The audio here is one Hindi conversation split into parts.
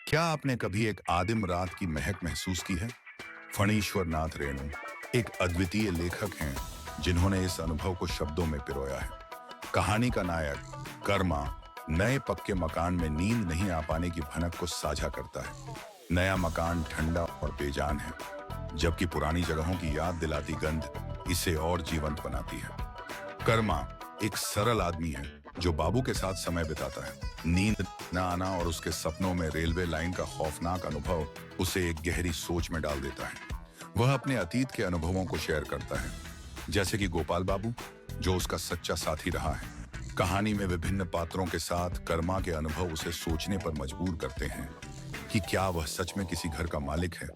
क्या आपने कभी एक आदिम रात की महक महसूस की है? फणीश्वर नाथ रेणु एक अद्वितीय लेखक हैं जिन्होंने इस अनुभव को शब्दों में पिरोया है। कहानी का नायक कर्मा नए पक्के मकान में नींद नहीं आ पाने की भनक को साझा करता है। नया मकान ठंडा और बेजान है, जबकि पुरानी जगहों की याद दिलाती गंध इसे और जीवंत बनाती है। कर्मा एक सरल आदमी है जो बाबू के साथ समय बिताता है। नींद न आना और उसके सपनों में रेलवे लाइन का खौफनाक अनुभव उसे एक गहरी सोच में डाल देता है। वह अपने अतीत के अनुभवों को शेयर करता है, जैसे कि गोपाल बाबू, जो उसका सच्चा साथी रहा है। कहानी में विभिन्न पात्रों के साथ कर्मा के अनुभव उसे सोचने पर मजबूर करते हैं कि क्या वह सच में किसी घर का मालिक है।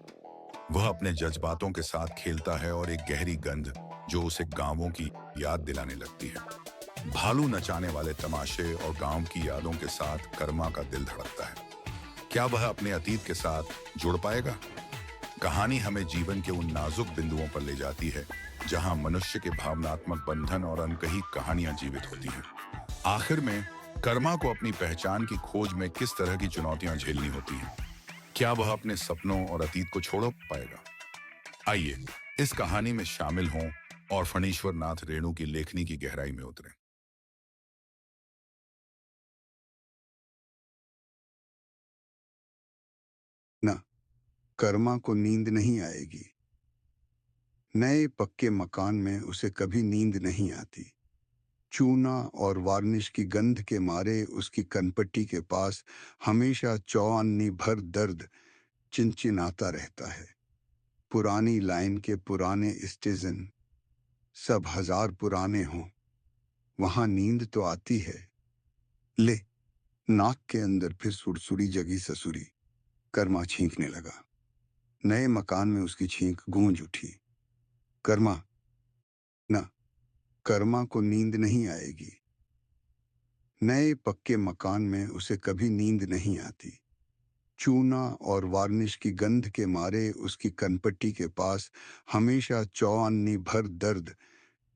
वह अपने जज्बातों के साथ खेलता है और एक गहरी गंध जो उसे गांवों की याद दिलाने लगती है। भालू नचाने वाले तमाशे और गांव की यादों के साथ कर्मा का दिल धड़कता है। क्या वह अपने अतीत के साथ जुड़ पाएगा? कहानी हमें जीवन के उन नाजुक बिंदुओं पर ले जाती है जहां मनुष्य के भावनात्मक बंधन और अनकही कहानियां जीवित होती हैं। आखिर में कर्मा को अपनी पहचान की खोज में किस तरह की चुनौतियां झेलनी होती हैं? क्या वह अपने सपनों और अतीत को छोड़ पाएगा? आइए इस कहानी में शामिल हों और फणीश्वर नाथ रेणु की लेखनी की गहराई में उतरें। न कर्मा को नींद नहीं आएगी। नए पक्के मकान में उसे कभी नींद नहीं आती। चूना और वार्निश की गंध के मारे उसकी कनपट्टी के पास हमेशा चौअन्नी भर दर्द चिनचिनाता रहता है। पुरानी लाइन के पुराने स्टेशन सब हजार पुराने हों, वहां नींद तो आती है। ले, नाक के अंदर फिर सुरसुरी जगी ससुरी। कर्मा छींकने लगा। नए मकान में उसकी छींक गूंज उठी। कर्मा, न कर्मा को नींद नहीं आएगी। नए पक्के मकान में उसे कभी नींद नहीं आती। चूना और वार्निश की गंध के मारे उसकी कनपट्टी के पास हमेशा चौअन्नी भर दर्द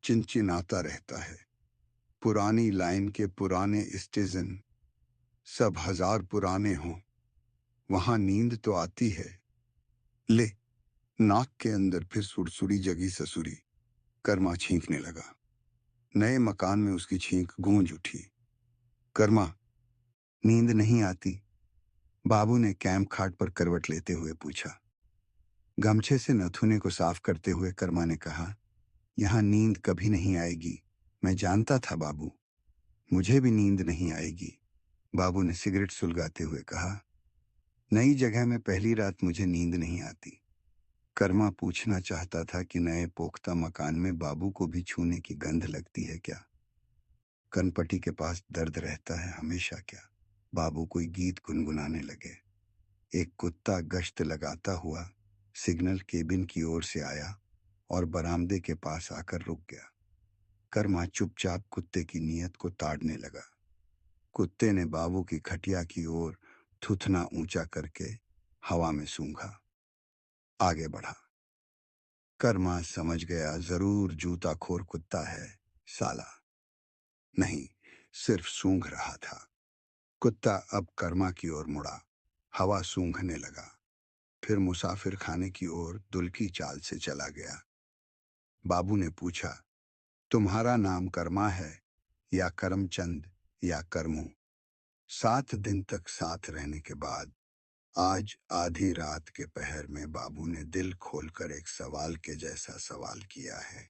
चिनचिनाता रहता है। पुरानी लाइन के पुराने स्टेशन सब हजार पुराने हों, वहां नींद तो आती है। ले, नाक के अंदर फिर सुरसुरी जगी ससुरी। कर्मा छींकने लगा। नए मकान में उसकी छींक गूंज उठी। कर्मा, नींद नहीं आती? बाबू ने कैंप खाट पर करवट लेते हुए पूछा। गमछे से नथुने को साफ करते हुए कर्मा ने कहा, यहाँ नींद कभी नहीं आएगी। मैं जानता था बाबू, मुझे भी नींद नहीं आएगी। बाबू ने सिगरेट सुलगाते हुए कहा, नई जगह में पहली रात मुझे नींद नहीं आती। कर्मा पूछना चाहता था कि नए पोख्ता मकान में बाबू को भी छूने की गंध लगती है क्या? कनपटी के पास दर्द रहता है हमेशा क्या? बाबू कोई गीत गुनगुनाने लगे। एक कुत्ता गश्त लगाता हुआ सिग्नल केबिन की ओर से आया और बरामदे के पास आकर रुक गया। कर्मा चुपचाप कुत्ते की नीयत को ताड़ने लगा। कुत्ते ने बाबू की खटिया की ओर थुथना ऊंचा करके हवा में सूंघा, आगे बढ़ा। कर्मा समझ गया, जरूर जूताखोर कुत्ता है साला। नहीं, सिर्फ सूंघ रहा था। कुत्ता अब कर्मा की ओर मुड़ा, हवा सूंघने लगा, फिर मुसाफिर खाने की ओर दुल्की चाल से चला गया। बाबू ने पूछा, तुम्हारा नाम कर्मा है या करमचंद या करमू? 7 दिन तक साथ रहने के बाद आज आधी रात के पहर में बाबू ने दिल खोलकर एक सवाल के जैसा सवाल किया है।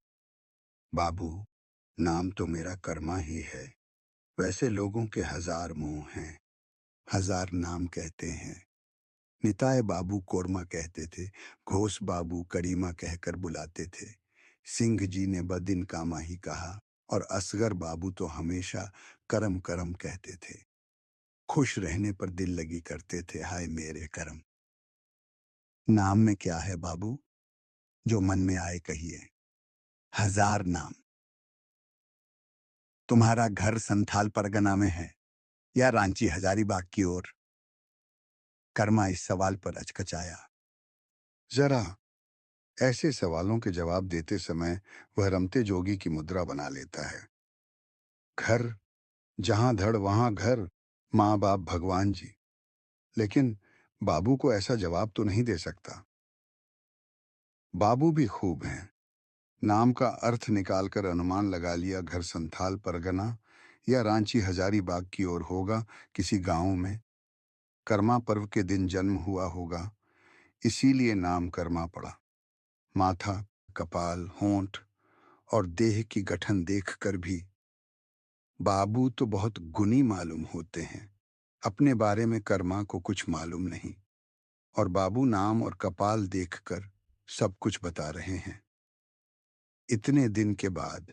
बाबू, नाम तो मेरा कर्मा ही है। वैसे लोगों के हजार मुंह हैं, हजार नाम कहते हैं। निताय बाबू कोरमा कहते थे, घोष बाबू करीमा कहकर बुलाते थे। सिंह जी ने बदिन कामा ही कहा और असगर बाबू तो हमेशा करम करम कहते थे। खुश रहने पर दिल लगी करते थे, हाय मेरे करम। नाम में क्या है बाबू? जो मन में आए कहिए। हजार नाम। तुम्हारा घर संथाल परगना में है या रांची हजारीबाग की ओर? कर्मा इस सवाल पर अचकचाया। जरा ऐसे सवालों के जवाब देते समय वह रमते जोगी की मुद्रा बना लेता है। घर, जहां धड़ वहां घर, माँ बाप भगवान जी। लेकिन बाबू को ऐसा जवाब तो नहीं दे सकता। बाबू भी खूब हैं। नाम का अर्थ निकालकर अनुमान लगा लिया, घर संथाल परगना या रांची हजारीबाग की ओर होगा, किसी गांव में। कर्मा पर्व के दिन जन्म हुआ होगा, इसीलिए नाम कर्मा पड़ा। माथा, कपाल, होंठ और देह की गठन देखकर भी बाबू तो बहुत गुणी मालूम होते हैं। अपने बारे में कर्मा को कुछ मालूम नहीं, और बाबू नाम और कपाल देखकर सब कुछ बता रहे हैं। इतने दिन के बाद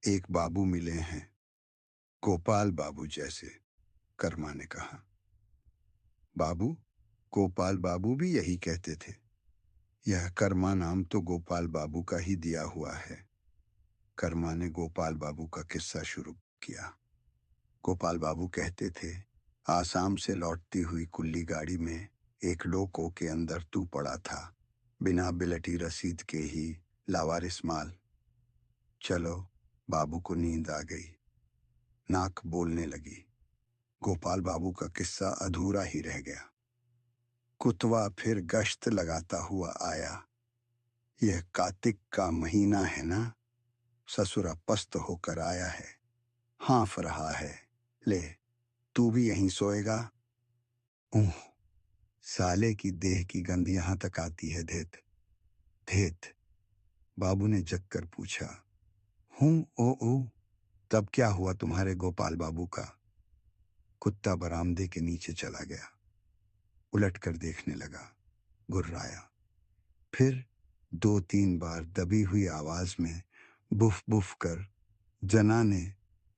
एक बाबू मिले हैं, गोपाल बाबू जैसे, कर्मा ने कहा। बाबू, गोपाल बाबू भी यही कहते थे। यह कर्मा नाम तो गोपाल बाबू का ही दिया हुआ है। कर्मा ने गोपाल बाबू का किस्सा शुरू किया। गोपाल बाबू कहते थे, आसाम से लौटती हुई कुल्ली गाड़ी में एक लोको के अंदर तू पड़ा था, बिना बिलटी रसीद के ही, लावारिस माल। चलो, बाबू को नींद आ गई, नाक बोलने लगी। गोपाल बाबू का किस्सा अधूरा ही रह गया। कुतवा फिर गश्त लगाता हुआ आया। यह कार्तिक का महीना है ना? ससुरा पस्त होकर आया है, हाँफ रहा है। ले, तू भी यहीं सोएगा? ऊह, साले की देह की गंध यहां तक आती है। धेत धेत, बाबू ने जगकर पूछा। हूं, ओ, तब क्या हुआ तुम्हारे गोपाल बाबू का? कुत्ता बरामदे के नीचे चला गया, उलटकर देखने लगा, गुर्राया। फिर 2-3 बार दबी हुई आवाज में बुफ बुफ कर जनाने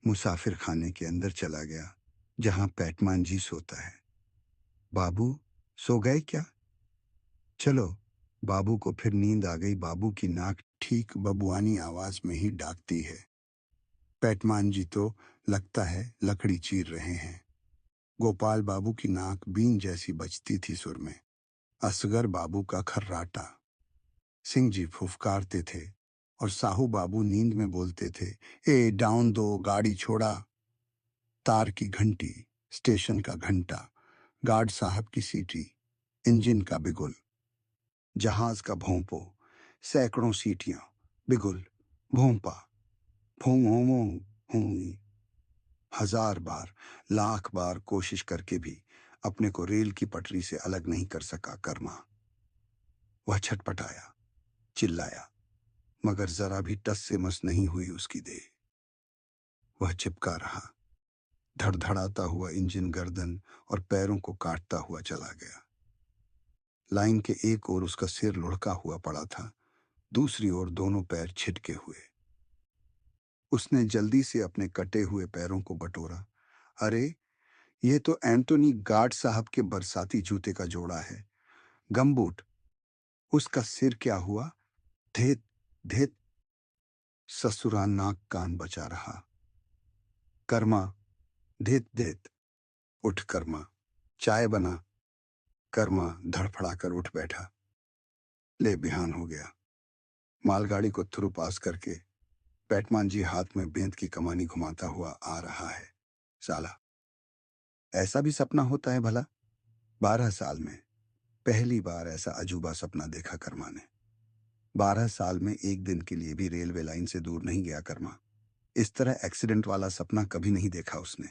मुसाफिर खाने के अंदर चला गया, जहां पैटमान जी सोता है। बाबू सो गए क्या? चलो, बाबू को फिर नींद आ गई। बाबू की नाक ठीक बबुआनी आवाज में ही डाकती है। पैटमान जी तो लगता है लकड़ी चीर रहे हैं। गोपाल बाबू की नाक बीन जैसी बजती थी सुर में। असगर बाबू का खर्राटा। सिंह जी फुफकारते थे और साहू बाबू नींद में बोलते थे, ए डाउन दो, गाड़ी छोड़ा। तार की घंटी, स्टेशन का घंटा, गार्ड साहब की सीटी, इंजन का बिगुल, जहाज का भोंपो, सैकड़ों सीटियां, बिगुल, भोंपा, भों होंगी। 1000 बार, लाख बार कोशिश करके भी अपने को रेल की पटरी से अलग नहीं कर सका कर्मा। वह छटपटाया, चिल्लाया, मगर जरा भी टस से मस नहीं हुई उसकी देह। वह चिपका रहा। धड़धड़ाता हुआ इंजन गर्दन और पैरों को काटता हुआ चला गया। लाइन के एक ओर उसका सिर लुढ़का हुआ पड़ा था, दूसरी ओर दोनों पैर छिटके हुए। उसने जल्दी से अपने कटे हुए पैरों को बटोरा। अरे, यह तो एंटोनी गार्ड साहब के बरसाती जूते का जोड़ा है, गमबूट। उसका सिर क्या हुआ? धेत धेत, ससुरा नाक कान बचा रहा। कर्मा, धेत धेत, उठ कर्मा, चाय बना। कर्मा धड़फड़ाकर उठ बैठा। ले, बिहान हो गया। मालगाड़ी को थ्रू पास करके पैटमान जी हाथ में बेंत की कमानी घुमाता हुआ आ रहा है। साला, ऐसा भी सपना होता है भला? 12 साल में पहली बार ऐसा अजूबा सपना देखा कर्मा ने। 12 साल में एक दिन के लिए भी रेलवे लाइन से दूर नहीं गया कर्मा। इस तरह एक्सीडेंट वाला सपना कभी नहीं देखा उसने।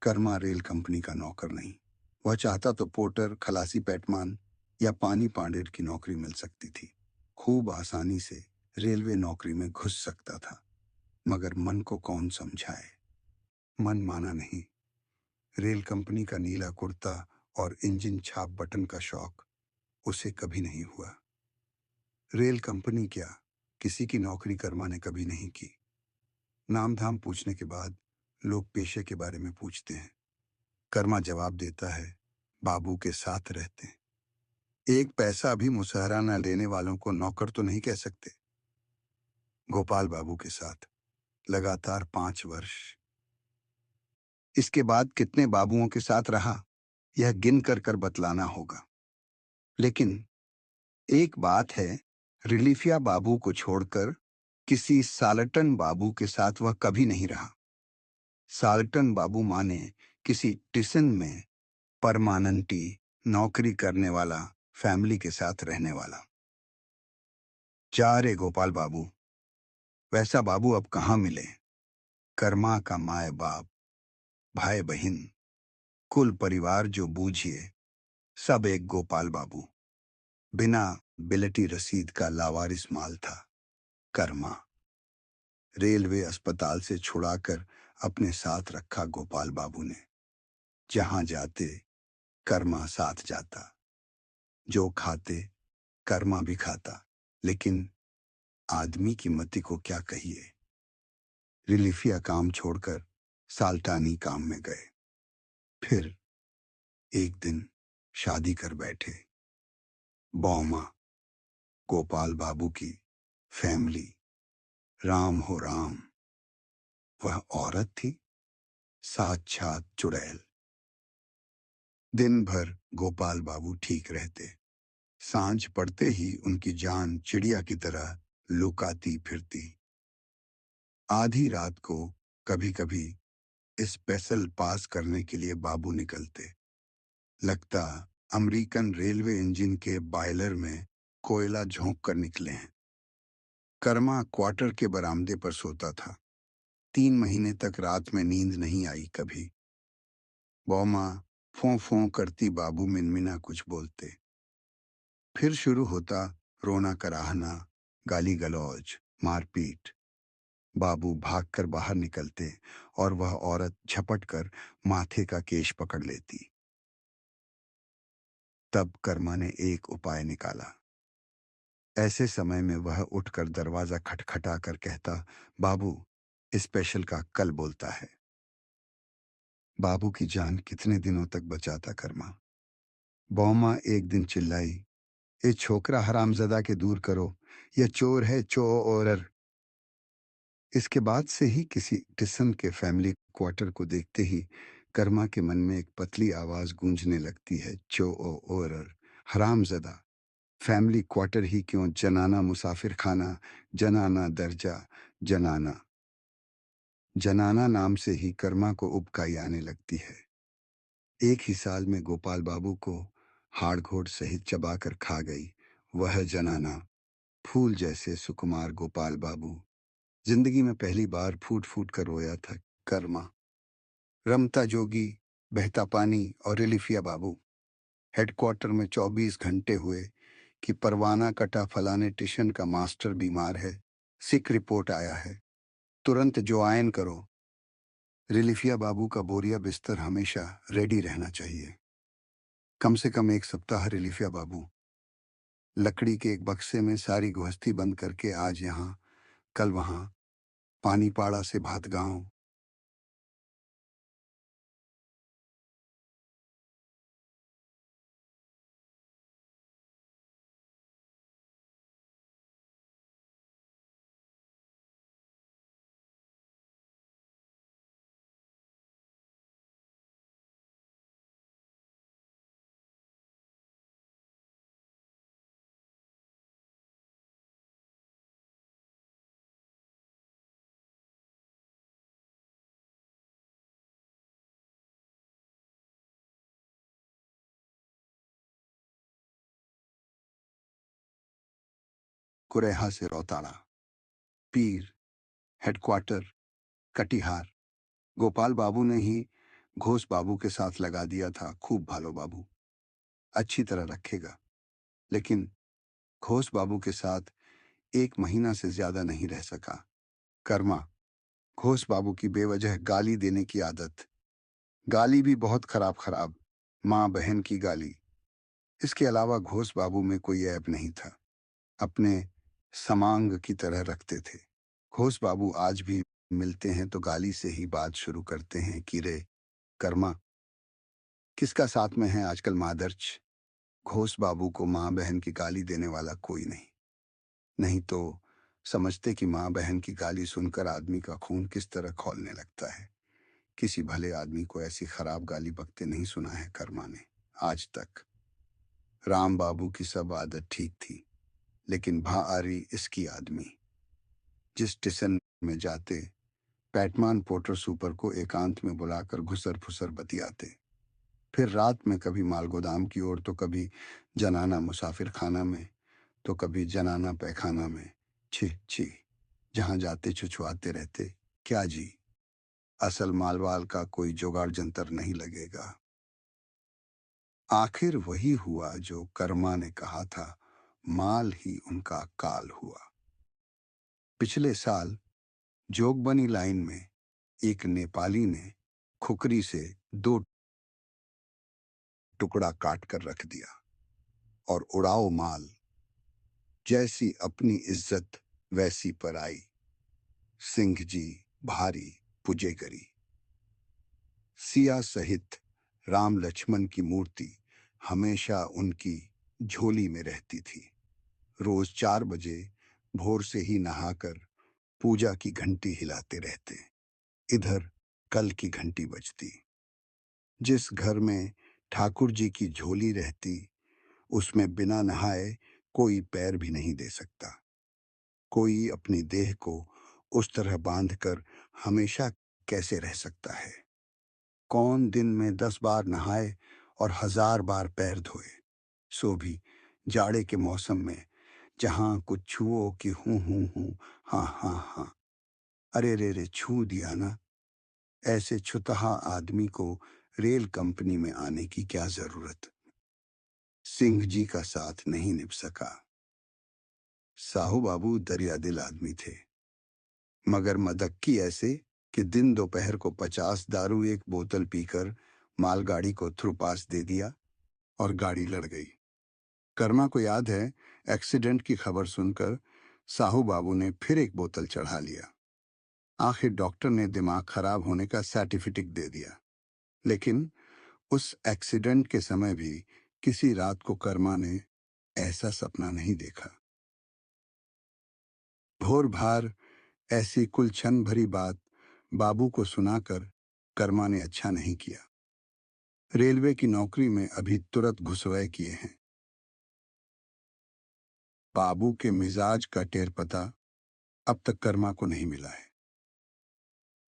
कर्मा रेल कंपनी का नौकर नहीं। वह चाहता तो पोर्टर, खलासी पैटमान या पानी पांडेर की नौकरी मिल सकती थी। खूब आसानी से रेलवे नौकरी में घुस सकता था, मगर मन को कौन समझाए। मन माना नहीं। रेल कंपनी का नीला कुर्ता और इंजन छाप बटन का शौक उसे कभी नहीं हुआ। रेल कंपनी क्या, किसी की नौकरी कर्मा ने कभी नहीं की। नाम धाम पूछने के बाद लोग पेशे के बारे में पूछते हैं। कर्मा जवाब देता है, बाबू के साथ रहते हैं। एक पैसा भी मुसहरा न लेने वालों को नौकर तो नहीं कह सकते। गोपाल बाबू के साथ लगातार 5 वर्ष। इसके बाद कितने बाबुओं के साथ रहा, यह गिन कर बतलाना होगा। लेकिन एक बात है, रिलीफिया बाबू को छोड़कर किसी सालटन बाबू के साथ वह कभी नहीं रहा। साल्टन बाबू माने किसी टिसन में परमानंटी नौकरी करने वाला, फैमिली के साथ रहने वाला। जा रे गोपाल बाबू, वैसा बाबू अब कहाँ मिले। कर्मा का माए बाप, भाई बहन, कुल परिवार जो बूझिए, सब एक गोपाल बाबू। बिना बिलटी रसीद का लावारिस माल था कर्मा। रेलवे अस्पताल से छुड़ाकर अपने साथ रखा गोपाल बाबू ने। जहां जाते कर्मा साथ जाता, जो खाते कर्मा भी खाता। लेकिन आदमी की मति को क्या कहिए। रिलीफिया काम छोड़कर साल्टानी काम में गए। फिर एक दिन शादी कर बैठे। बौमा, गोपाल बाबू की फैमिली, राम हो राम, वह औरत थी साक्षात चुड़ैल। दिन भर गोपाल बाबू ठीक रहते, सांझ पड़ते ही उनकी जान चिड़िया की तरह लुकाती फिरती। आधी रात को कभी कभी स्पेशल पास करने के लिए बाबू निकलते। लगता अमेरिकन रेलवे इंजन के बॉयलर में कोयला झोंक कर निकले हैं। कर्मा क्वार्टर के बरामदे पर सोता था। 3 महीने तक रात में नींद नहीं आई कभी। बौमा फों फों करती, बाबू मिनमिना कुछ बोलते। फिर शुरू होता रोना कराहना, गाली गलौज, मारपीट। बाबू भागकर बाहर निकलते और वह औरत झपट कर माथे का केश पकड़ लेती। तब कर्मा ने एक उपाय निकाला। ऐसे समय में वह उठकर दरवाजा खटखटा कर कहता, बाबू, स्पेशल का कल बोलता है। बाबू की जान कितने दिनों तक बचाता कर्मा। बौमा एक दिन चिल्लाई, ये छोकरा हरामजदा के दूर करो, यह चोर है चोर। इसके बाद से ही किसी टिसन के फैमिली क्वार्टर को देखते ही कर्मा के मन में एक पतली आवाज गूंजने लगती है, चोर, हरामजदा। फैमिली क्वार्टर ही क्यों, जनाना मुसाफिर खाना, जनाना दर्जा, जनाना। जनाना नाम से ही कर्मा को उबकाई आने लगती है। एक ही साल में गोपाल बाबू को हाड़ घोड़ सहित चबाकर खा गई वह जनाना। फूल जैसे सुकुमार गोपाल बाबू। जिंदगी में पहली बार फूट फूट कर रोया था कर्मा। रमता जोगी, बहता पानी और रिलीफिया बाबू। हेडक्वार्टर में 24 घंटे हुए कि परवाना कटा, फलाने टिशन का मास्टर बीमार है, सिक रिपोर्ट आया है, तुरंत ज्वाइन करो। रिलीफिया बाबू का बोरिया बिस्तर हमेशा रेडी रहना चाहिए। कम से कम 1 सप्ताह रिलीफिया बाबू लकड़ी के एक बक्से में सारी गृहस्थी बंद करके, आज यहाँ कल वहाँ, पानीपाड़ा से भातगांव। कुरेहा से रौताड़ा, पीर, हेडक्वार्टर, कटिहार। गोपाल बाबू ने ही घोष बाबू के साथ लगा दिया था, खूब भालो बाबू, अच्छी तरह रखेगा। लेकिन घोष बाबू के साथ 1 महीना से ज्यादा नहीं रह सका। कर्मा, घोष बाबू की बेवजह गाली देने की आदत। गाली भी बहुत खराब खराब, माँ बहन की गाली। इसके अलावा घोष बाबू में कोई ऐब नहीं था। अपने समांग की तरह रखते थे। घोष बाबू आज भी मिलते हैं तो गाली से ही बात शुरू करते हैं कि रे कर्मा, किसका साथ में है आजकल मादर्च। घोष बाबू को माँ बहन की गाली देने वाला कोई नहीं। नहीं तो समझते कि माँ बहन की गाली सुनकर आदमी का खून किस तरह खौलने लगता है। किसी भले आदमी को ऐसी खराब गाली बकते नहीं सुना है कर्मा ने आज तक। राम बाबू की सब आदत ठीक थी, लेकिन भा आ रही इसकी आदमी। जिस स्टेशन में जाते, पैटमान पोर्टर सुपर को एकांत में बुलाकर घुसर फुसर बतियाते। फिर रात में कभी माल गोदाम की ओर, तो कभी जनाना मुसाफिर खाना में, तो कभी जनाना पैखाना में। छी छी, जहां जाते छुछुआते रहते। क्या जी, असल मालवाल का कोई जुगाड़ जंतर नहीं लगेगा। आखिर वही हुआ जो कर्मा ने कहा था, माल ही उनका काल हुआ। पिछले साल जोगबनी लाइन में एक नेपाली ने खुकरी से दो टुकड़ा काट कर रख दिया, और उड़ाओ माल, जैसी अपनी इज्जत वैसी पराई। सिंह जी भारी पुजेगरी। सिया सहित राम लक्ष्मण की मूर्ति हमेशा उनकी झोली में रहती थी। रोज 4 बजे भोर से ही नहाकर पूजा की घंटी हिलाते रहते। इधर कल की घंटी बजती। जिस घर में ठाकुर जी की झोली रहती, उसमें बिना नहाए कोई पैर भी नहीं दे सकता। कोई अपनी देह को उस तरह बांधकर हमेशा कैसे रह सकता है? कौन दिन में 10 बार नहाए और 1000 बार पैर धोए, सो भी जाड़े के मौसम में, जहां कुछ छुओ कि हूं, हाँ हाँ हाँ, अरे रे रे, छू दिया ना। ऐसे छुतहा आदमी को रेल कंपनी में आने की क्या जरूरत? सिंह जी का साथ नहीं निभ सका। साहू बाबू दरियादिल आदमी थे, मगर मदक्की ऐसे कि दिन दोपहर को 50 दारू एक बोतल पीकर मालगाड़ी को थ्रुपास दे दिया और गाड़ी लड़ गई। कर्मा को याद है, एक्सीडेंट की खबर सुनकर साहू बाबू ने फिर एक बोतल चढ़ा लिया। आखिर डॉक्टर ने दिमाग खराब होने का सर्टिफिकेट दे दिया। लेकिन उस एक्सीडेंट के समय भी किसी रात को कर्मा ने ऐसा सपना नहीं देखा। भोर भार ऐसी कुलछन भरी बात बाबू को सुनाकर कर्मा ने अच्छा नहीं किया। रेलवे की नौकरी में अभी तुरंत घुसवै किए हैं। बाबू के मिजाज का टेर पता अब तक कर्मा को नहीं मिला है।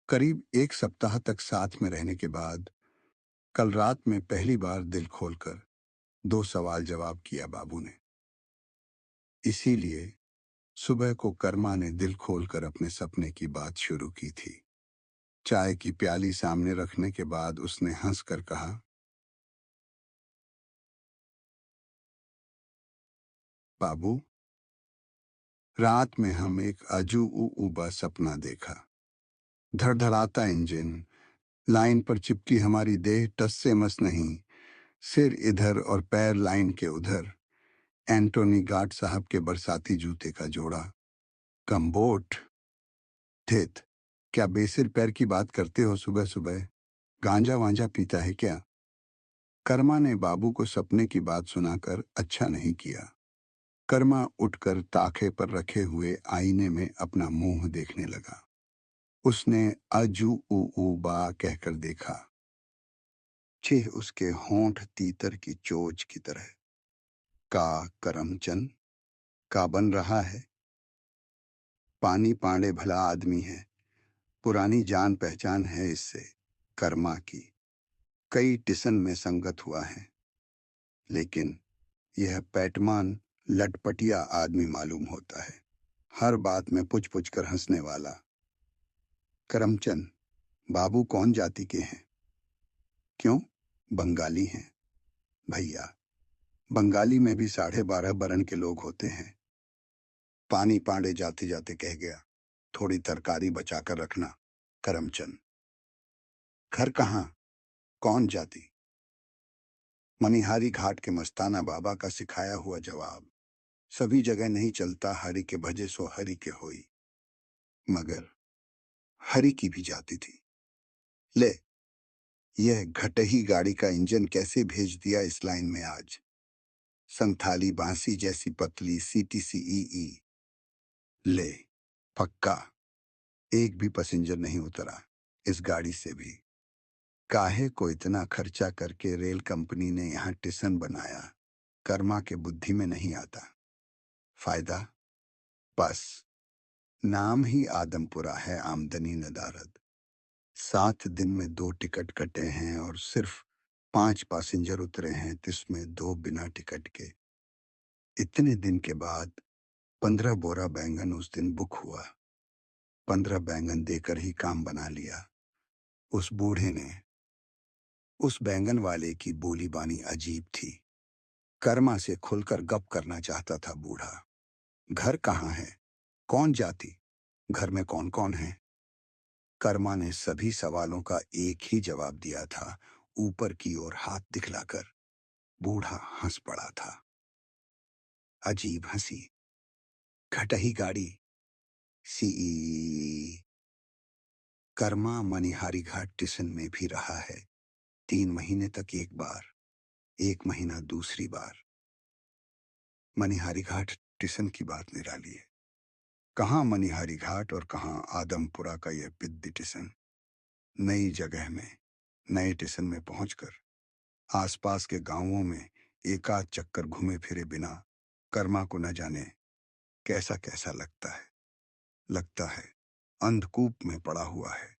करीब 1 सप्ताह तक साथ में रहने के बाद कल रात में पहली बार दिल खोलकर 2 सवाल जवाब किया बाबू ने। इसीलिए सुबह को कर्मा ने दिल खोलकर अपने सपने की बात शुरू की थी। चाय की प्याली सामने रखने के बाद उसने हंसकर कहा, बाबू, रात में हम एक अजूबा सपना देखा। धड़धड़ाता इंजन, लाइन पर चिपकी हमारी देह टस से मस नहीं, सिर इधर और पैर लाइन के उधर। एंटोनी गार्ड साहब के बरसाती जूते का जोड़ा। कम्बोट थित, क्या बेसिर पैर की बात करते हो सुबह सुबह? गांजा वांजा पीता है क्या? कर्मा ने बाबू को सपने की बात सुनाकर अच्छा नहीं किया। कर्मा उठकर ताखे पर रखे हुए आईने में अपना मुंह देखने लगा। उसने अजू ऊ ऊ बा कहकर देखा। छह, उसके होंठ तीतर की चोच की तरह। का करमचंद का बन रहा है। पानी पांडे भला आदमी है, पुरानी जान पहचान है इससे, कर्मा की। कई टिसन में संगत हुआ है, लेकिन यह पैटमान लटपटिया आदमी मालूम होता है, हर बात में पुछ पुछ कर हंसने वाला। करमचंद, बाबू कौन जाति के हैं? क्यों, बंगाली हैं। भैया, बंगाली में भी 12.5 बरन के लोग होते हैं। पानी पांडे जाते जाते कह गया, थोड़ी तरकारी बचाकर रखना। करमचंद, घर कहाँ, कौन जाति? मनिहारी घाट के मस्ताना बाबा का सिखाया हुआ जवाब। सभी जगह नहीं चलता, हरि के भजे सो हरि के होई। मगर हरि की भी जाती थी। ले, यह घटही गाड़ी का इंजन कैसे भेज दिया इस लाइन में आज? संथाली बांसी जैसी पतली CTCEE। ले, पक्का एक भी पैसेंजर नहीं उतरा इस गाड़ी से भी। काहे को इतना खर्चा करके रेल कंपनी ने यहाँ स्टेशन बनाया, कर्मा के बुद्धि में नहीं आता। फायदा, बस नाम ही आदमपुरा है, आमदनी नदारद। 7 दिन में 2 टिकट कटे हैं और सिर्फ 5 पैसेंजर उतरे हैं, जिसमें 2 बिना टिकट के। इतने दिन के बाद 15 बोरा बैंगन उस दिन बुक हुआ। 15 बैंगन देकर ही काम बना लिया उस बूढ़े ने। उस बैंगन वाले की बोली बानी अजीब थी। कर्मा से खुलकर गप करना चाहता था बूढ़ा। घर कहाँ है? कौन जाति? घर में कौन कौन है? कर्मा ने सभी सवालों का एक ही जवाब दिया था, ऊपर की ओर हाथ दिखलाकर। बूढ़ा हंस पड़ा था। अजीब हंसी। खटही गाड़ी। सी। कर्मा मनिहारी घाट स्टेशन में भी रहा है। 3 महीने तक एक बार, 1 महीना दूसरी बार। मनिहारी घाट स्टेशन की बात निराली है। कहाँ मनिहारी घाट और कहाँ आदमपुरा का यह पिद्दी स्टेशन। नई जगह में, नए स्टेशन में पहुंचकर आसपास के गांवों में एकाध चक्कर घूमे फिरे बिना कर्मा को न जाने कैसा कैसा लगता है अंधकूप में पड़ा हुआ है।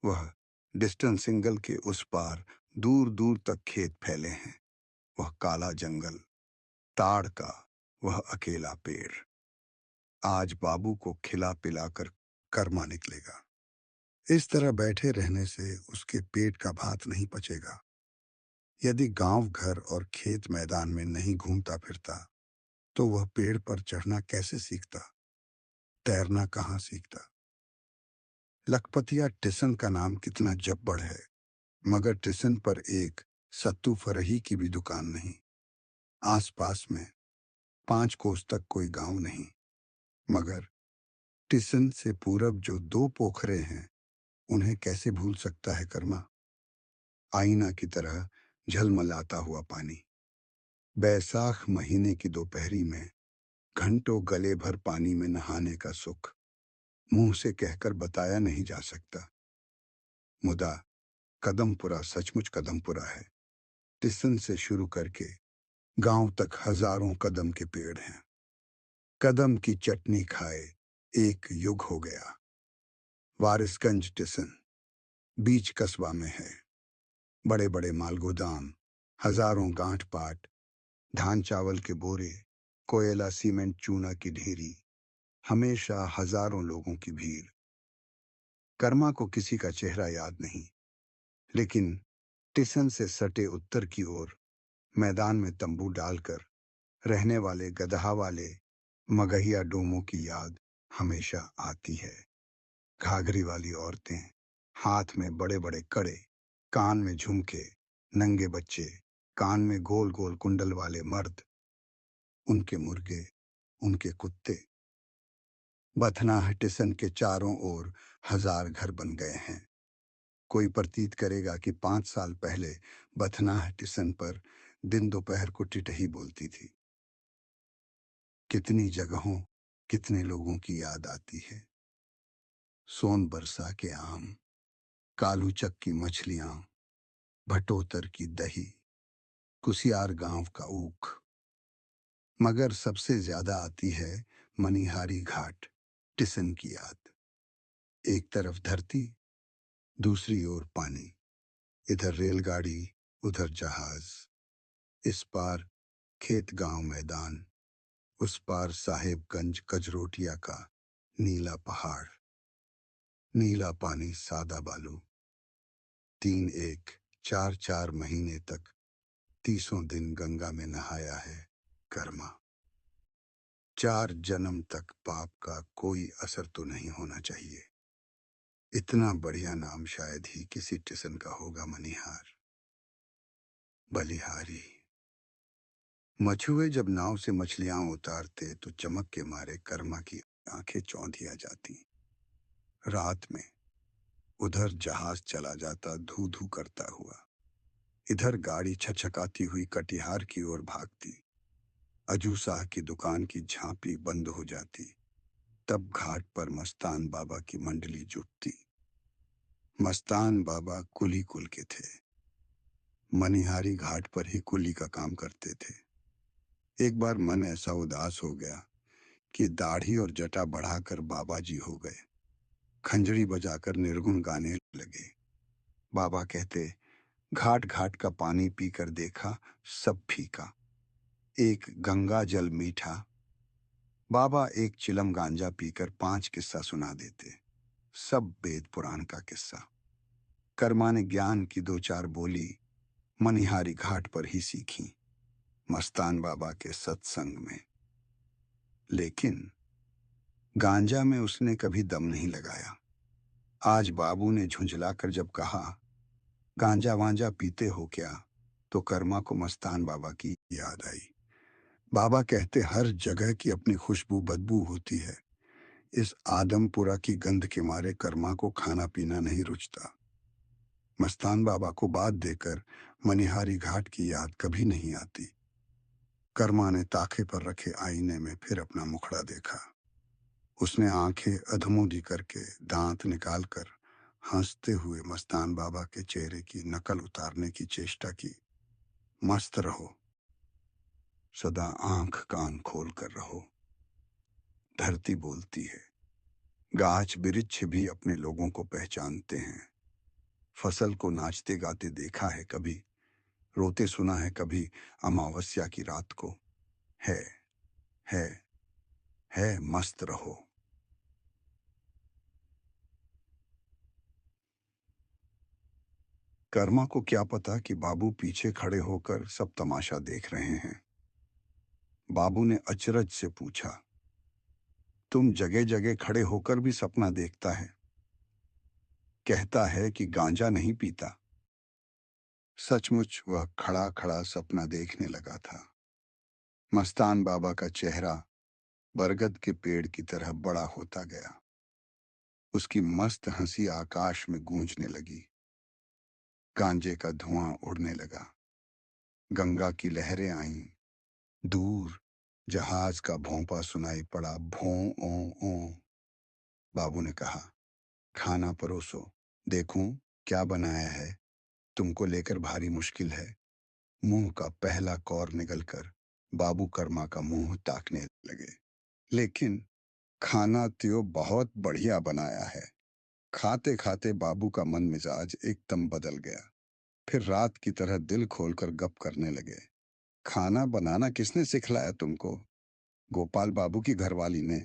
वह डिस्टेंस सिंगल के उस पार दूर दूर तक खेत फैले हैं। वह काला जंगल, ताड़ का वह अकेला पेड़। आज बाबू को खिला पिलाकर कर्मा निकलेगा। इस तरह बैठे रहने से उसके पेट का भात नहीं पचेगा। यदि गांव घर और खेत मैदान में नहीं घूमता फिरता तो वह पेड़ पर चढ़ना कैसे सीखता? तैरना कहाँ सीखता? लखपतिया स्टेशन का नाम कितना जब्बड़ है, मगर स्टेशन पर एक सत्तू फरही की भी दुकान नहीं। आसपास में 5 कोस तक कोई गांव नहीं। मगर स्टेशन से पूरब जो 2 पोखरे हैं, उन्हें कैसे भूल सकता है कर्मा? आईना की तरह झलमलाता हुआ पानी। बैसाख महीने की दोपहरी में घंटों गले भर पानी में नहाने का सुख मुंह से कहकर बताया नहीं जा सकता। मुदा कदमपुरा सचमुच कदमपुरा है। स्टेशन से शुरू करके गांव तक हजारों कदम के पेड़ हैं। कदम की चटनी खाए एक युग हो गया। वारिसगंज स्टेशन बीच कस्बा में है। बड़े बड़े मालगोदाम, हजारों गांठ पाट, धान चावल के बोरे, कोयला सीमेंट चूना की ढेरी, हमेशा हजारों लोगों की भीड़। कर्मा को किसी का चेहरा याद नहीं, लेकिन स्टेशन से सटे उत्तर की ओर मैदान में तंबू डालकर रहने वाले गदहा वाले मगहिया डोमों की याद हमेशा आती है। घाघरी वाली औरतें, हाथ में बड़े बड़े कड़े, कान में झुमके, नंगे बच्चे, कान में गोल गोल कुंडल वाले मर्द, उनके मुर्गे, उनके कुत्ते। बथनाह स्टेशन के चारों ओर हजार घर बन गए हैं। कोई प्रतीत करेगा कि 5 साल पहले बथनाह स्टेशन पर दिन दोपहर को टिटही बोलती थी। कितनी जगहों, कितने लोगों की याद आती है। सोन बरसा के आम, कालूचक की मछलियां, भटोतर की दही, कुसियार गांव का ऊख। मगर सबसे ज्यादा आती है मनिहारी घाट स्टेशन की याद। एक तरफ धरती, दूसरी ओर पानी। इधर रेलगाड़ी, उधर जहाज। इस पार खेत गांव मैदान, उस पार साहेबगंज कजरोटिया का नीला पहाड़, नीला पानी सादा बालू। 3 1 4 4 महीने तक 30 दिन गंगा में नहाया है कर्मा। 4 जन्म तक पाप का कोई असर तो नहीं होना चाहिए। इतना बढ़िया नाम शायद ही किसी स्टेशन का होगा। मनिहार, बलिहारी। मछुए जब नाव से मछलियां उतारते तो चमक के मारे कर्मा की आंखें चौंधिया जाती। रात में उधर जहाज चला जाता धू धू करता हुआ, इधर गाड़ी छचकाती हुई कटिहार की ओर भागती। अजू शाह की दुकान की झांपी बंद हो जाती। तब घाट पर मस्तान बाबा की मंडली जुटती। मस्तान बाबा कुली कुल के थे। मनिहारी घाट पर ही कुली का काम करते थे। एक बार मन ऐसा उदास हो गया कि दाढ़ी और जटा बढ़ाकर बाबा जी हो गए। खंजरी बजाकर निर्गुण गाने लगे। बाबा कहते, घाट घाट का पानी पीकर देखा, सब फीका। एक गंगा जल मीठा। बाबा एक चिलम गांजा पीकर 5 किस्सा सुना देते, सब वेद पुराण का किस्सा। कर्मा ने ज्ञान की 2-4 बोली मनिहारी घाट पर ही सीखी, मस्तान बाबा के सत्संग में। लेकिन गांजा में उसने कभी दम नहीं लगाया। आज बाबू ने झुंझलाकर जब कहा, गांजा वांजा पीते हो क्या, तो कर्मा को मस्तान बाबा की याद आई। बाबा कहते हर जगह की अपनी खुशबू बदबू होती है। इस आदमपुरा की गंध के मारे कर्मा को खाना पीना नहीं रुचता। मस्तान बाबा को बात देकर मनिहारी घाट की याद कभी नहीं आती। कर्मा ने ताखे पर रखे आईने में फिर अपना मुखड़ा देखा। उसने आंखें अधमूंदी करके दांत निकालकर हंसते हुए मस्तान बाबा के चेहरे की नकल उतारने की चेष्टा की। मस्त रहो, सदा आंख कान खोल कर रहो। धरती बोलती है, गाछ बिरिछ भी अपने लोगों को पहचानते हैं। फसल को नाचते गाते देखा है कभी, रोते सुना है कभी अमावस्या की रात को। है है है मस्त रहो। कर्मा को क्या पता कि बाबू पीछे खड़े होकर सब तमाशा देख रहे हैं। बाबू ने अचरज से पूछा, तुम जगह जगह खड़े होकर भी सपना देखता है? कहता है कि गांजा नहीं पीता। सचमुच वह खड़ा खड़ा सपना देखने लगा था। मस्तान बाबा का चेहरा बरगद के पेड़ की तरह बड़ा होता गया। उसकी मस्त हंसी आकाश में गूंजने लगी। गांजे का धुआं उड़ने लगा। गंगा की लहरें आईं। दूर जहाज का भोंपा सुनाई पड़ा, भों ओ ओ। बाबू ने कहा, खाना परोसो, देखूं क्या बनाया है। तुमको लेकर भारी मुश्किल है। मुंह का पहला कौर निकलकर बाबू कर्मा का मुंह ताकने लगे। लेकिन खाना त्यो बहुत बढ़िया बनाया है। खाते खाते बाबू का मन मिजाज एकदम बदल गया। फिर रात की तरह दिल खोलकर गप करने लगे। खाना बनाना किसने सिखलाया तुमको? गोपाल बाबू की घरवाली ने।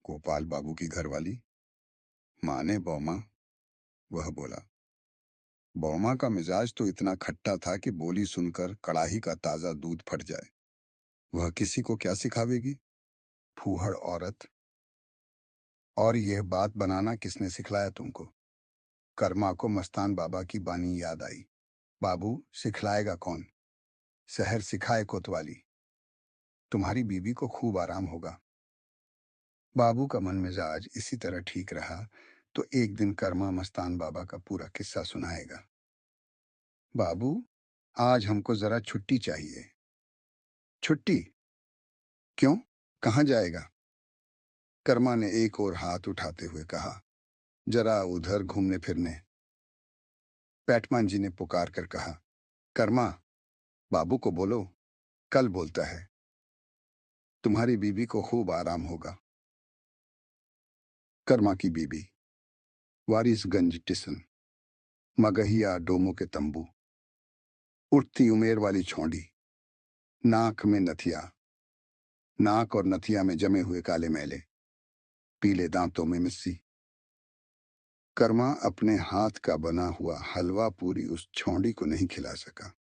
गोपाल बाबू की घरवाली? माने बौमा, वह बोला। बौमा का मिजाज तो इतना खट्टा था कि बोली सुनकर कड़ाही का ताजा दूध फट जाए। वह किसी को क्या सिखावेगी? फूहड़ औरत। और यह बात बनाना किसने सिखलाया तुमको? कर्मा को मस्तान बाबा की बानी याद आई। बाबू सिखलाएगा कौन? शहर सिखाए कोतवाली। तुम्हारी बीबी को खूब आराम होगा। बाबू का मन मिजाज इसी तरह ठीक रहा तो एक दिन कर्मा मस्तान बाबा का पूरा किस्सा सुनाएगा। बाबू, आज हमको जरा छुट्टी चाहिए। छुट्टी? क्यों? कहाँ जाएगा? कर्मा ने एक और हाथ उठाते हुए कहा, जरा उधर घूमने फिरने। पैटमान जी ने पुकार कर कहा, कर्मा, बाबू को बोलो, कल बोलता है। तुम्हारी बीबी को खूब आराम होगा। कर्मा की बीबी। वारिसगंज स्टेशन। मगहिया डोमो के तंबू। उठती उमेर वाली छौंडी। नाक में नथिया। नाक और नथिया में जमे हुए काले मैले। पीले दांतों में मिस्सी। कर्मा अपने हाथ का बना हुआ हलवा पूरी उस छौंडी को नहीं खिला सका।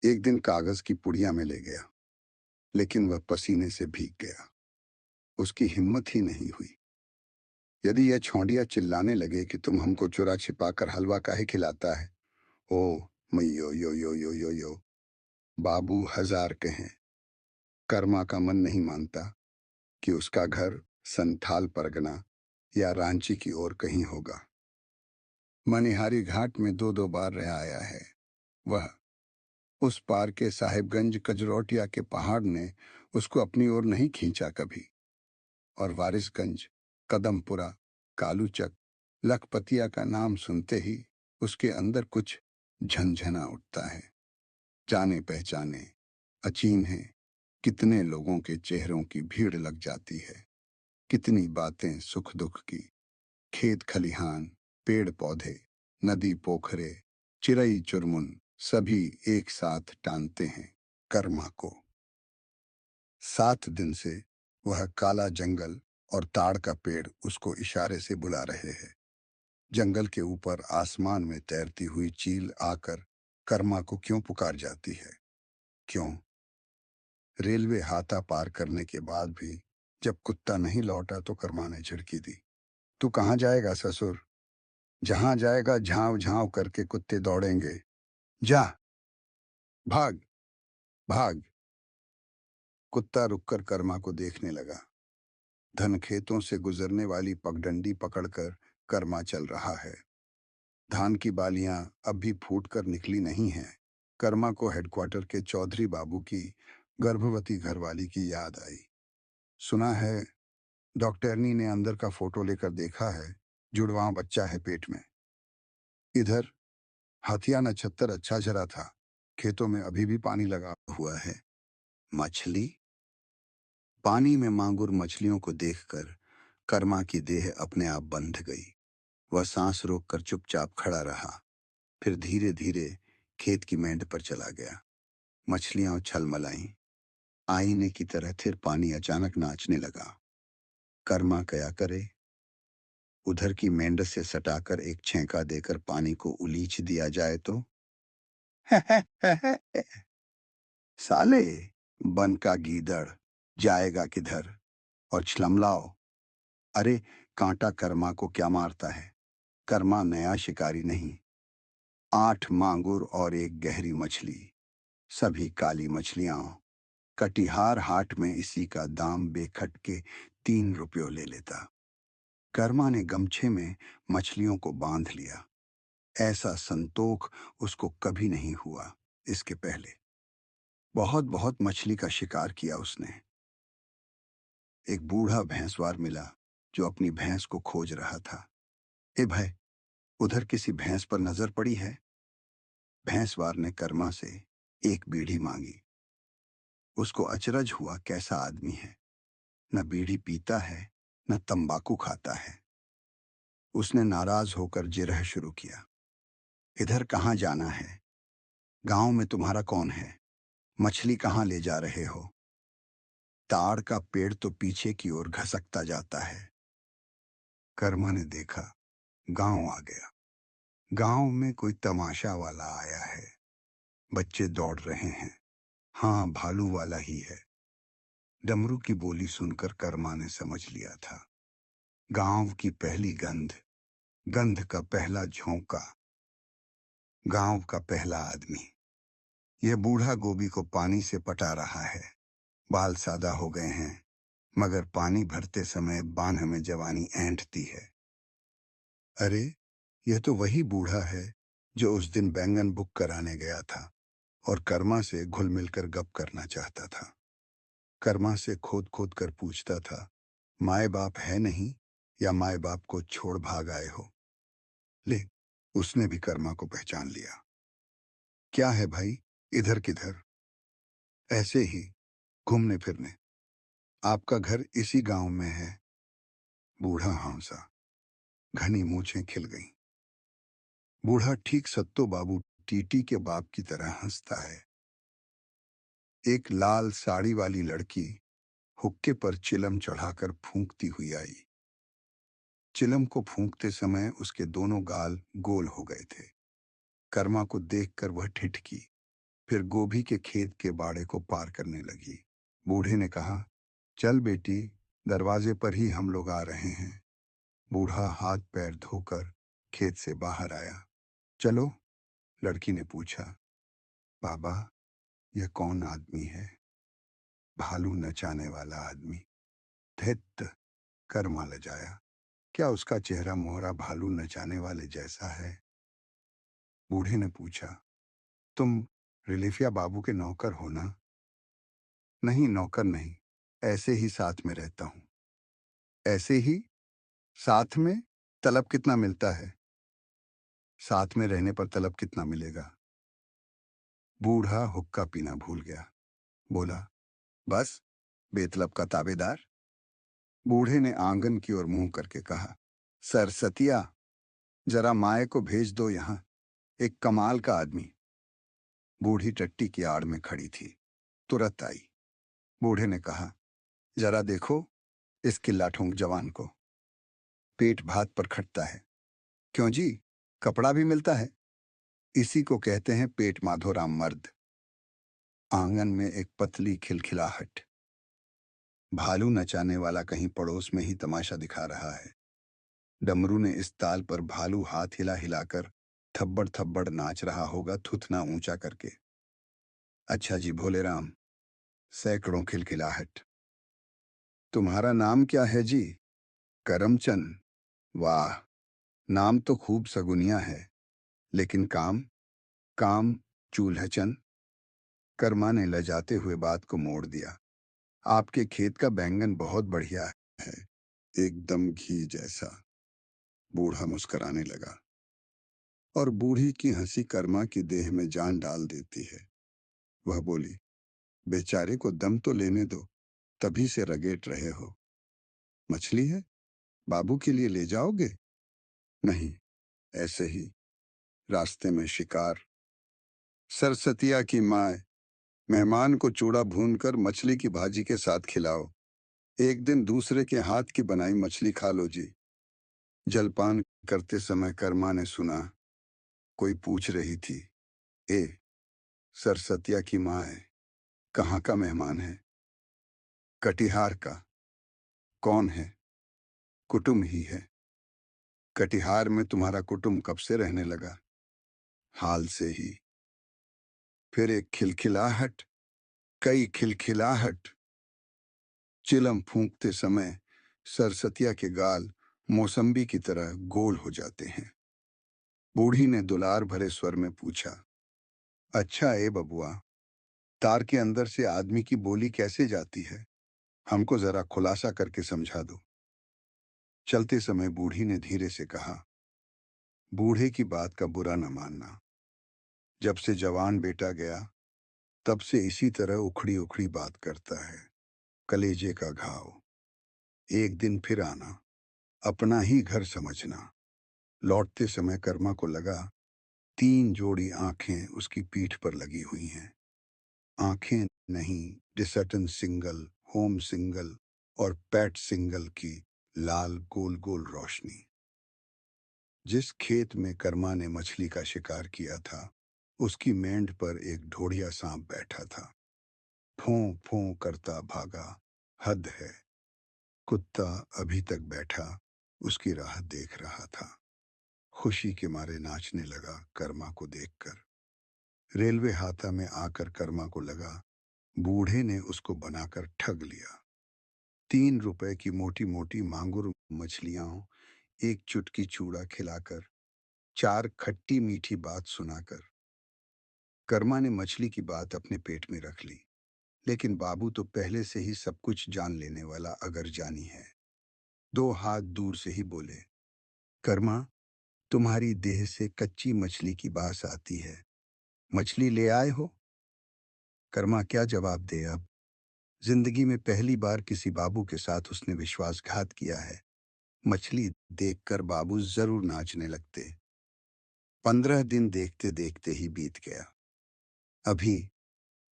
एक दिन कागज की पुड़िया में ले गया, लेकिन वह पसीने से भीग गया। उसकी हिम्मत ही नहीं हुई। यदि यह छौंडिया चिल्लाने लगे कि तुम हमको चुरा छिपा कर हलवा काहे खिलाता है, ओ मैयो यो यो यो यो यो, बाबू हजार कहें, कर्मा का मन नहीं मानता कि उसका घर संथाल परगना या रांची की ओर कहीं होगा। मनिहारी घाट में 2-2 बार रह आया है वह। उस पार के साहिबगंज कजरौटिया के पहाड़ ने उसको अपनी ओर नहीं खींचा कभी। और वारिसगंज, कदमपुरा, कालूचक, लखपतिया का नाम सुनते ही उसके अंदर कुछ झंझना उठता है। जाने पहचाने, अचीन्हे कितने लोगों के चेहरों की भीड़ लग जाती है। कितनी बातें सुख दुख की। खेत खलिहान, पेड़ पौधे, नदी पोखरे, चिरई चुरमुन सभी एक साथ टानते हैं कर्मा को। 7 दिन से वह काला जंगल और ताड़ का पेड़ उसको इशारे से बुला रहे हैं। जंगल के ऊपर आसमान में तैरती हुई चील आकर कर्मा को क्यों पुकार जाती है? क्यों? रेलवे हाथा पार करने के बाद भी जब कुत्ता नहीं लौटा तो कर्मा ने झिड़की दी। तू कहाँ जाएगा ससुर? जहां जाएगा झांव झांव करके कुत्ते दौड़ेंगे। जा, भाग, भाग। कुत्ता रुककर कर्मा को देखने लगा। धन खेतों से गुजरने वाली पगडंडी पकड़कर कर्मा चल रहा है। धान की बालियां अब भी फूट कर निकली नहीं हैं। कर्मा को हेडक्वार्टर के चौधरी बाबू की गर्भवती घरवाली की याद आई। सुना है डॉक्टरनी ने अंदर का फोटो लेकर देखा है, जुड़वा बच्चा है पेट में। इधर हथिया नक्षत्र अच्छा जरा था, खेतों में अभी भी पानी लगा हुआ है। मछली? पानी में मांगुर मछलियों को देखकर कर्मा की देह अपने आप बंध गई। वह सांस रोककर चुपचाप खड़ा रहा, फिर धीरे धीरे खेत की मेंढ पर चला गया। मछलियां उछलमलाईं। आईने की तरह फिर पानी अचानक नाचने लगा। कर्मा क्या करे? उधर की मेंढ से सटाकर एक छेंका देकर पानी को उलीच दिया जाए तो? साले, बन का गीदड़, जाएगा किधर? और छलमलाओ। अरे, कांटा कर्मा को क्या मारता है? कर्मा नया शिकारी नहीं। 8 मांगुर और एक गहरी मछली, सभी काली मछलियां। कटिहार हाट में इसी का दाम बेखट के 3 रुपयों ले लेता। कर्मा ने गमछे में मछलियों को बांध लिया। ऐसा संतोष उसको कभी नहीं हुआ इसके पहले। बहुत बहुत मछली का शिकार किया उसने। एक बूढ़ा भैंसवार मिला जो अपनी भैंस को खोज रहा था। ए भाई, उधर किसी भैंस पर नजर पड़ी है? भैंसवार ने कर्मा से एक बीड़ी मांगी। उसको अचरज हुआ कैसा आदमी है, न बीड़ी पीता है न तंबाकू खाता है। उसने नाराज होकर जिरह शुरू किया। इधर कहाँ जाना है? गांव में तुम्हारा कौन है? मछली कहाँ ले जा रहे हो? ताड़ का पेड़ तो पीछे की ओर घसकता जाता है। कर्मा ने देखा, गांव आ गया। गांव में कोई तमाशा वाला आया है। बच्चे दौड़ रहे हैं। हाँ, भालू वाला ही है। डमरू की बोली सुनकर कर्मा ने समझ लिया था। गांव की पहली गंध, गंध का पहला झोंका, गांव का पहला आदमी। यह बूढ़ा गोभी को पानी से पटा रहा है। बाल सादा हो गए हैं, मगर पानी भरते समय बांध में जवानी ऐंठती है। अरे, यह तो वही बूढ़ा है जो उस दिन बैंगन बुक कराने गया था और कर्मा से घुल मिलकर गप करना चाहता था। कर्मा से खोद खोद कर पूछता था, माए बाप है नहीं या माए बाप को छोड़ भाग आए हो? ले, उसने भी कर्मा को पहचान लिया। क्या है भाई, इधर किधर? ऐसे ही, घूमने फिरने। आपका घर इसी गांव में है। बूढ़ा हंसा। घनी मूछें खिल गईं। बूढ़ा ठीक सत्तो बाबू टीटी के बाप की तरह हंसता है। एक लाल साड़ी वाली लड़की हुक्के पर चिलम चढ़ाकर फूंकती हुई आई। चिलम को फूंकते समय उसके दोनों गाल गोल हो गए थे। कर्मा को देखकर वह ठिठकी, फिर गोभी के खेत के बाड़े को पार करने लगी। बूढ़े ने कहा, चल बेटी, दरवाजे पर ही हम लोग आ रहे हैं। बूढ़ा हाथ पैर धोकर खेत से बाहर आया। चलो, लड़की ने पूछा। बाबा, यह कौन आदमी है? भालू नचाने वाला आदमी। धित, कर्मा लजाया। क्या उसका चेहरा मोहरा भालू नचाने वाले जैसा है? बूढ़े ने पूछा, तुम रिलीफिया बाबू के नौकर हो ना? नहीं, नौकर नहीं, ऐसे ही साथ में रहता हूं। ऐसे ही साथ में? तलब कितना मिलता है? साथ में रहने पर तलब कितना मिलेगा? बूढ़ा हुक्का पीना भूल गया। बोला, बस, बेतलब का ताबेदार। बूढ़े ने आंगन की ओर मुंह करके कहा, सरसतिया, जरा माए को भेज दो यहां। एक कमाल का आदमी। बूढ़ी टट्टी की आड़ में खड़ी थी, तुरंत आई। बूढ़े ने कहा, जरा देखो इस किल्लाठों जवान को, पेट भात पर खटता है। क्यों जी, कपड़ा भी मिलता है? इसी को कहते हैं पेट माधोराम मर्द। आंगन में एक पतली खिलखिलाहट। भालू नचाने वाला कहीं पड़ोस में ही तमाशा दिखा रहा है। डमरू ने इस ताल पर भालू हाथ हिला हिलाकर थब्बड़ थब्बड़ नाच रहा होगा, थुथना ऊंचा करके। अच्छा जी भोलेराम। सैकड़ों खिलखिलाहट। तुम्हारा नाम क्या है जी? करमचंद। वाह, नाम तो खूब सगुनिया है, लेकिन काम? काम चूल्हचंद। कर्मा ने लजाते हुए बात को मोड़ दिया। आपके खेत का बैंगन बहुत बढ़िया है, एकदम घी जैसा। बूढ़ा मुस्कराने लगा, और बूढ़ी की हंसी कर्मा की देह में जान डाल देती है। वह बोली, बेचारे को दम तो लेने दो, तभी से रगेट रहे हो। मछली है, बाबू के लिए ले जाओगे? नहीं, ऐसे ही, रास्ते में शिकार। सरसतिया की माए, मेहमान को चूड़ा भूनकर मछली की भाजी के साथ खिलाओ। एक दिन दूसरे के हाथ की बनाई मछली खा लो जी। जलपान करते समय कर्मा ने सुना, कोई पूछ रही थी, ए, सरसतिया की माँ है, कहाँ का मेहमान है? कटिहार का। कौन है? कुटुम ही है। कटिहार में तुम्हारा कुटुम कब से रहने लगा? हाल से ही। फिर एक खिलखिलाहट, कई खिलखिलाहट। चिलम फूंकते समय सरसतिया के गाल मौसम्बी की तरह गोल हो जाते हैं। बूढ़ी ने दुलार भरे स्वर में पूछा, अच्छा ए बबुआ, तार के अंदर से आदमी की बोली कैसे जाती है? हमको जरा खुलासा करके समझा दो। चलते समय बूढ़ी ने धीरे से कहा, बूढ़े की बात का बुरा न मानना। जब से जवान बेटा गया, तब से इसी तरह उखड़ी उखड़ी बात करता है। कलेजे का घाव। एक दिन फिर आना, अपना ही घर समझना। लौटते समय कर्मा को लगा, 3 जोड़ी आंखें उसकी पीठ पर लगी हुई हैं। आंखें नहीं, डिसर्टन सिंगल, होम सिंगल और पैट सिंगल की लाल गोल गोल रोशनी। जिस खेत में कर्मा ने मछली का शिकार किया था, उसकी मेंढ पर एक ढोढ़िया सांप बैठा था। फों फों करता भागा। हद है। कुत्ता अभी तक बैठा उसकी राह देख रहा था। खुशी के मारे नाचने लगा कर्मा को देखकर। रेलवे हाथा में आकर कर्मा को लगा, बूढ़े ने उसको बनाकर ठग लिया। 3 रुपए की मोटी मोटी मांगुर मछलियां, एक चुटकी चूड़ा खिलाकर, 4 खट्टी मीठी बात सुनाकर। कर्मा ने मछली की बात अपने पेट में रख ली, लेकिन बाबू तो पहले से ही सब कुछ जान लेने वाला अगर जानी है। 2 हाथ दूर से ही बोले, कर्मा, तुम्हारी देह से कच्ची मछली की बास आती है। मछली ले आए हो? कर्मा क्या जवाब दे अब? जिंदगी में पहली बार किसी बाबू के साथ उसने विश्वासघात किया है। मछली देखकर बाबू जरूर नाचने लगते। 15 दिन देखते देखते ही बीत गया। अभी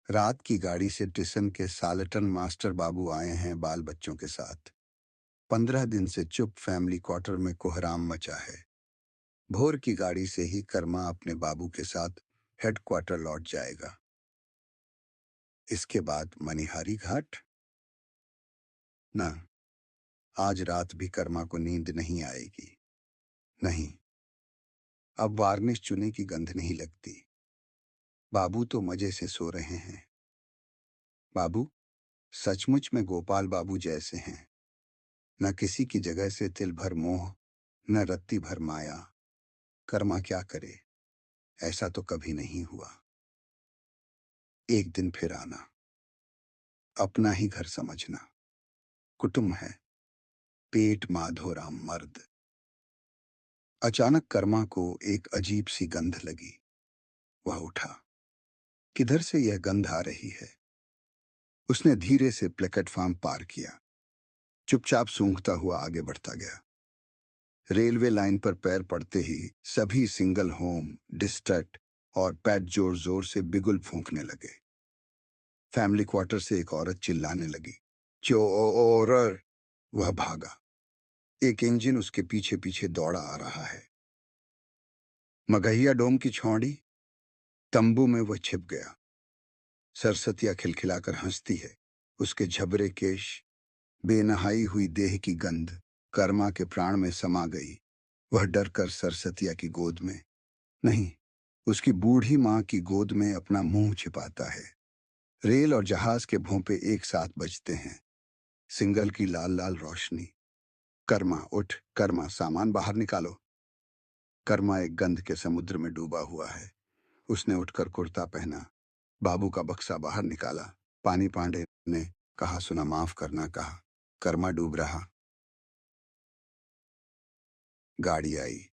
रात की गाड़ी से टिसन के सालटन मास्टर बाबू आए हैं बाल बच्चों के साथ। 15 दिन से चुप फैमिली क्वार्टर में कोहराम मचा है। भोर की गाड़ी से ही कर्मा अपने बाबू के साथ हेडक्वार्टर लौट जाएगा। इसके बाद मनिहारी घाट? ना, आज रात भी कर्मा को नींद नहीं आएगी। नहीं, अब वार्निश चुने की गंध नहीं लगती। बाबू तो मजे से सो रहे हैं। बाबू सचमुच में गोपाल बाबू जैसे हैं। न किसी की जगह से तिल भर मोह, न रत्ती भर माया। कर्मा क्या करे, ऐसा तो कभी नहीं हुआ। एक दिन फिर आना, अपना ही घर समझना। कुटुम है, पेट माधोराम मर्द। अचानक कर्मा को एक अजीब सी गंध लगी। वह उठा। किधर से यह गंध आ रही है? उसने धीरे से प्लेटफॉर्म पार किया। चुपचाप सूंघता हुआ आगे बढ़ता गया। रेलवे लाइन पर पैर पड़ते ही सभी सिंगल होम, डिस्ट्रैक्ट और पैट जोर जोर से बिगुल फूंकने लगे। फैमिली क्वार्टर से एक औरत चिल्लाने लगी, चोर! वह भागा। एक इंजन उसके पीछे पीछे दौड़ा आ रहा है। मगहिया डोम की छौड़ी, तंबू में वह छिप गया। सरसतिया खिलखिलाकर हंसती है। उसके झबरे केश, बेनहाई हुई देह की गंध कर्मा के प्राण में समा गई। वह डरकर सरसतिया की गोद में नहीं, उसकी बूढ़ी मां की गोद में अपना मुंह छिपाता है। रेल और जहाज के भोंपे एक साथ बजते हैं। सिंगल की लाल लाल रोशनी। कर्मा उठ, कर्मा सामान बाहर निकालो। कर्मा एक गंध के समुद्र में डूबा हुआ है। उसने उठकर कुर्ता पहना, बाबू का बक्सा बाहर निकाला। पानी पांडे ने कहा, सुना माफ करना कहा। कर्मा डूब रहा। गाड़ी आई।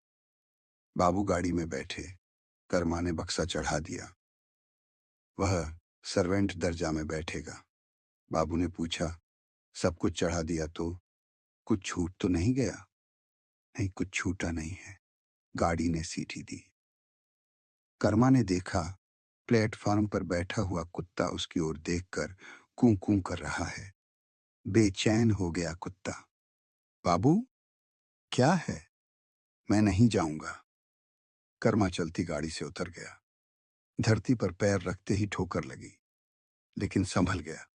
बाबू गाड़ी में बैठे। कर्मा ने बक्सा चढ़ा दिया। वह सर्वेंट दर्जा में बैठेगा। बाबू ने पूछा, सब कुछ चढ़ा दिया तो कुछ छूट तो नहीं गया? नहीं, कुछ छूटा नहीं है। गाड़ी ने सीटी दी। कर्मा ने देखा, प्लेटफॉर्म पर बैठा हुआ कुत्ता उसकी ओर देखकर कूं कूं कर रहा है। बेचैन हो गया कुत्ता। बाबू, क्या है? मैं नहीं जाऊंगा। कर्मा चलती गाड़ी से उतर गया। धरती पर पैर रखते ही ठोकर लगी, लेकिन संभल गया।